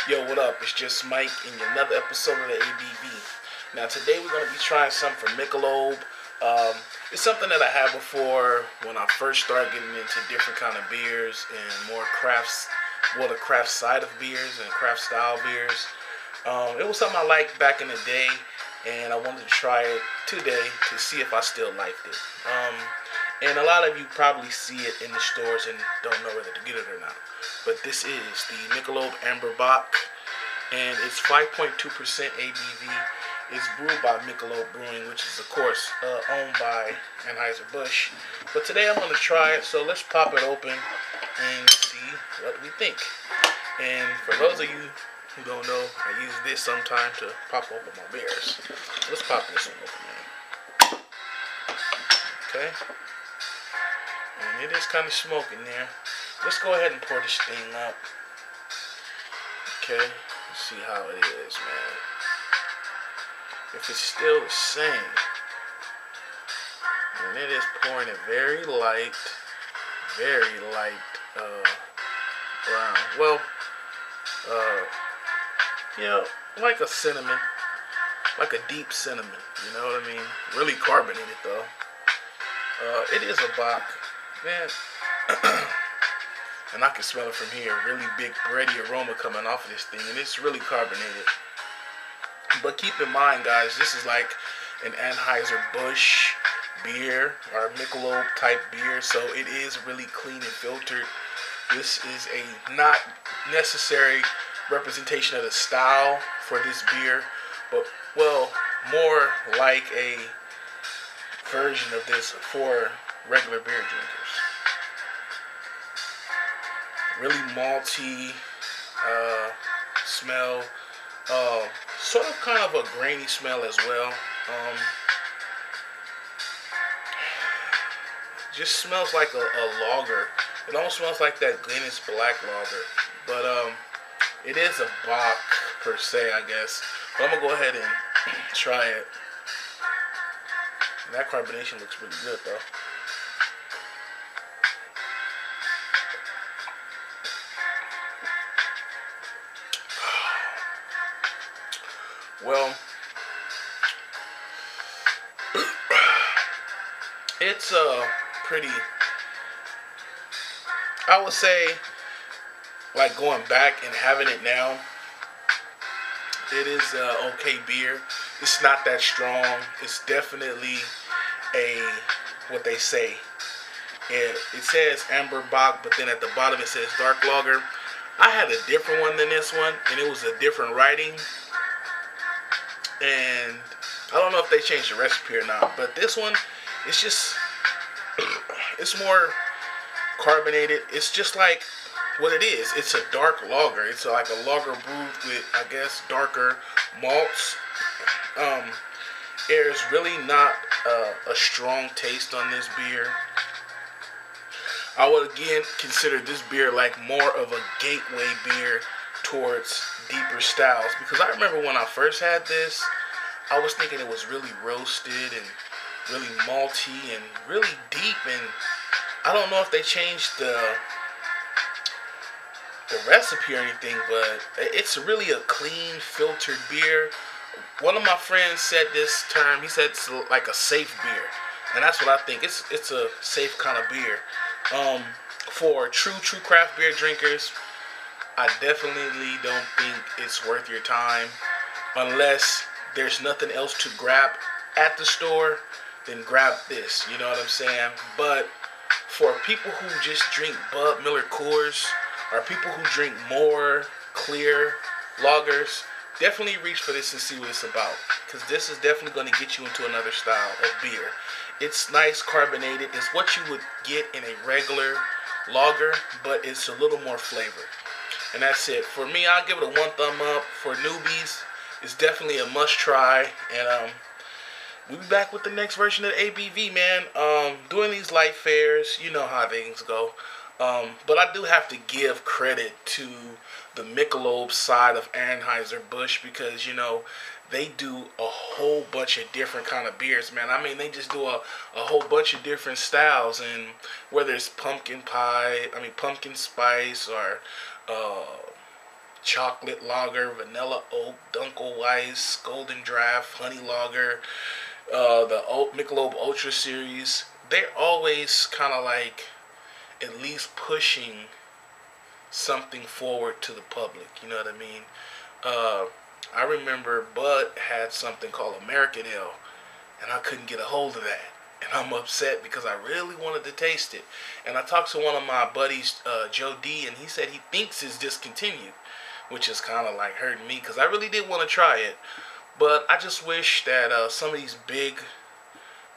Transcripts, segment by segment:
Yo, what up? It's just Mike in another episode of the ABV. Now, today we're going to be trying something from Michelob. It's something that I had before when I first started getting into different kind of beers and more crafts, well, the craft side of beers and craft style beers. It was something I liked back in the day, and I wanted to try it today to see if I still liked it. And a lot of you probably see it in the stores and don't know whether to get it or not. But this is the Michelob Amber Bock, and it's 5.2% ABV. It's brewed by Michelob Brewing, which is, of course, owned by Anheuser-Busch. But today I'm going to try it, so let's pop it open and see what we think. And for those of you who don't know, I use this sometime to pop open my beers. Let's pop this one open, man. Okay. And it is kind of smoking there. Let's go ahead and pour this thing up. Okay, let's see how it is, man. If it's still the same. And it is pouring it very light brown. Well, like a cinnamon. Like a deep cinnamon, you know what I mean? Really carbonated, though. It is a Bock. Man, and I can smell it from here. Really big bready aroma coming off of this thing, and it's really carbonated. But keep in mind, guys, this is like an Anheuser-Busch beer or Michelob type beer, so it is really clean and filtered. This is a not necessary representation of the style for this beer, but, well, more like a version of this for regular beer drinkers. Really malty smell, sort of kind of a grainy smell as well. Just smells like a lager. It almost smells like that Guinness Black Lager, but it is a Bock per se, I guess. But I'm gonna go ahead and try it. And that carbonation looks really good, though. Well, it's pretty, I would say, like going back and having it now, it is okay beer. It's not that strong. It's definitely what they say. It says Amber Bock, but then at the bottom it says Dark Lager. I had a different one than this one, and it was a different writing. And I don't know if they changed the recipe or not, but this one, it's just, it's more carbonated. It's just like what it is. It's a dark lager. It's like a lager brewed with, I guess, darker malts. There's really not a strong taste on this beer. I would again consider this beer like more of a gateway beer towards deeper styles, because I remember when I first had this, I was thinking it was really roasted and really malty and really deep, and I don't know if they changed the recipe or anything, but it's really a clean, filtered beer. One of my friends said this term. He said it's like a safe beer, and that's what I think. It's a safe kind of beer. For true craft beer drinkers, I definitely don't think it's worth your time unless there's nothing else to grab at the store. Then grab this. You know what I'm saying? But for people who just drink Bud, Miller, Coors, or people who drink more clear lagers, definitely reach for this and see what it's about, because this is definitely going to get you into another style of beer. It's nice, carbonated. It's what you would get in a regular lager, but it's a little more flavor. And that's it. For me, I'll give it a 1 thumb up. For newbies, it's definitely a must try. And we'll be back with the next version of the ABV, man. Doing these light fairs, you know how things go. But I do have to give credit to the Michelob side of Anheuser-Busch, because, you know, they do a whole bunch of different kind of beers, man. I mean, they just do a whole bunch of different styles, and whether it's pumpkin spice, or chocolate lager, vanilla oak, Dunkelweiss, golden draft, honey lager, the Michelob Ultra series. They're always kind of like at least pushing something forward to the public. You know what I mean? Uh, I remember Bud had something called American Ale, and I couldn't get a hold of that. And I'm upset because I really wanted to taste it. And I talked to one of my buddies, Joe D, and he said he thinks it's discontinued, which is kind of like hurting me because I really did want to try it. But I just wish that some of these big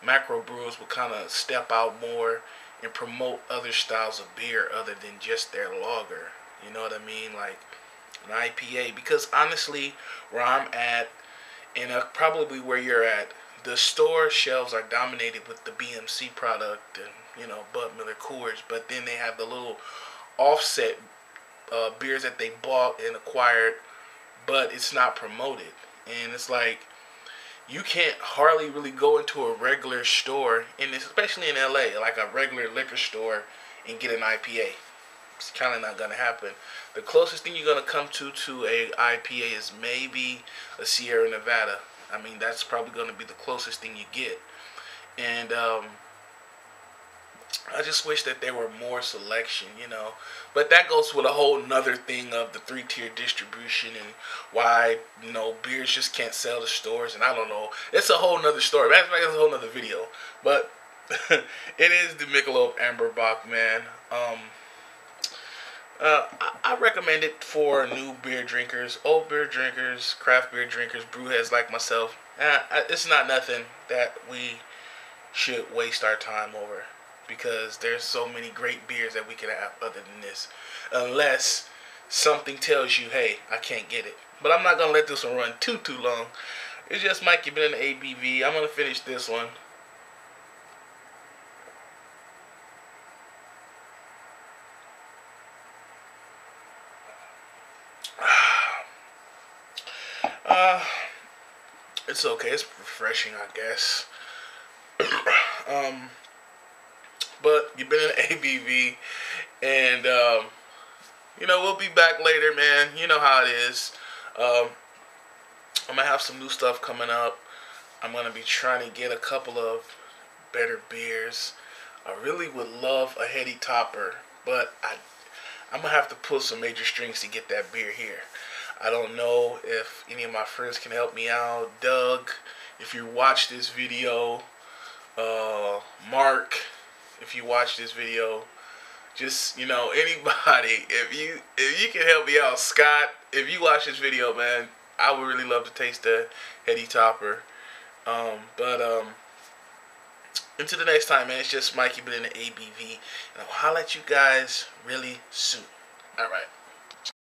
macro brewers would kind of step out more and promote other styles of beer other than just their lager. You know what I mean? Like an IPA. Because honestly, where I'm at, and probably where you're at, the store shelves are dominated with the BMC product and, you know, Bud Miller Coors. But then they have the little offset beers that they bought and acquired, but it's not promoted. And it's like, you can't hardly really go into a regular store, and especially in LA, like a regular liquor store, and get an IPA. It's kind of not going to happen. The closest thing you're going to come to a IPA is maybe a Sierra Nevada. I mean, that's probably going to be the closest thing you get. And I just wish that there were more selection, you know. But that goes with a whole nother thing of the 3-tier distribution and why, you know, beers just can't sell to stores. And I don't know. It's a whole nother story. That's a whole nother video. But it is the Michelob Amber Bock, man. I recommend it for new beer drinkers, old beer drinkers, craft beer drinkers, brewheads like myself. It's not nothing that we should waste our time over, because there's so many great beers that we can have other than this, unless something tells you, hey, I can't get it. But I'm not going to let this one run too long. It's just Mikey been in the ABV. I'm going to finish this one. It's okay. It's refreshing, I guess. But you've been in ABV, and you know, we'll be back later, man. You know how it is. I'm gonna have some new stuff coming up. I'm gonna be trying to get a couple of better beers. I really would love a heady topper, but I'm gonna have to pull some major strings to get that beer here. I don't know if any of my friends can help me out. Doug, if you watch this video, Mark, if you watch this video, just, you know, anybody, if you can help me out. Scott, if you watch this video, man, I would really love to taste the heady topper. Until the next time, man, it's just Mikey been in the ABV, and I'll holler at you guys really soon. All right.